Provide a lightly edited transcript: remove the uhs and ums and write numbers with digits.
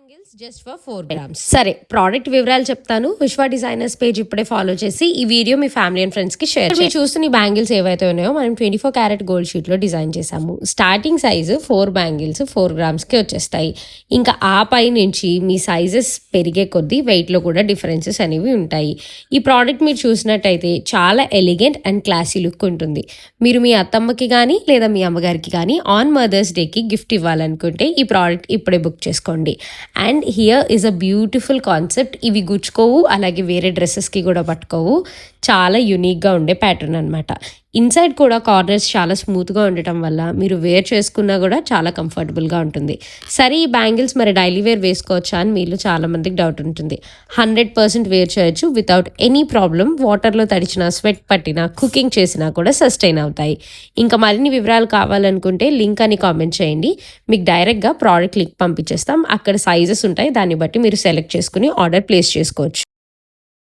Bangles just for 4 grams. సరే, product వివరాలు చెప్తాను. విశ్వ డిజైనర్స్ పేజ్ ఇప్పుడే ఫాలో చేసి ఈ video me family and friends కి షేర్ చేయండి. మీరు చూస్తున్న బ్యాంగిల్స్ ఏవైతే ఉన్నాయో మనం 24 క్యారెట్ గోల్డ్ షీట్ లో డిజైన్ చేసాము. స్టార్టింగ్ సైజు 4 బ్యాంగిల్స్ 4 grams కి వచ్చేస్తాయి. ఇంకా ఆ పై నుంచి మీ సైజెస్ పెరిగే కొద్దీ వెయిట్ లో కూడా డిఫరెన్సెస్ అనేవి ఉంటాయి. ఈ ప్రోడక్ట్ మీరు చూసినట్టయితే చాలా ఎలిగెంట్ అండ్ క్లాసీ లుక్ ఉంటుంది. మీరు మీ అత్తమ్మకి కానీ లేదా మీ అమ్మగారికి కానీ ఆన్ మదర్స్ డేకి గిఫ్ట్ ఇవ్వాలనుకుంటే ఈ ప్రోడక్ట్ ఇప్పుడే బుక్ చేసుకోండి. And here is a beautiful concept. ఇవి గుచ్చుకోవు, అలాగే వేరే డ్రెస్సెస్కి కూడా పట్టుకోవు. చాలా యూనిక్గా ఉండే ప్యాటర్న్ అనమాట. ఇన్సైడ్ కూడా కార్నర్స్ చాలా స్మూత్గా ఉండటం వల్ల మీరు వేర్ చేసుకున్నా కూడా చాలా కంఫర్టబుల్గా ఉంటుంది. సరే, ఈ బ్యాంగిల్స్ మరి డైలీ వేర్ వేసుకోవచ్చా అని మీలో చాలామందికి డౌట్ ఉంటుంది. 100% వేర్ చేయొచ్చు వితౌట్ ఎనీ ప్రాబ్లం. వాటర్లో తడిచినా, స్వెట్ పట్టినా, కుకింగ్ చేసినా కూడా సస్టైన్ అవుతాయి. ఇంకా మరిన్ని వివరాలు కావాలనుకుంటే లింక్ అని కామెంట్ చేయండి. మీకు డైరెక్ట్గా ప్రోడక్ట్ లింక్ పంపించేస్తాం. అక్కడ సైజెస్ ఉంటాయి, దాన్ని బట్టి మీరు సెలెక్ట్ చేసుకుని ఆర్డర్ ప్లేస్ చేసుకోవచ్చు.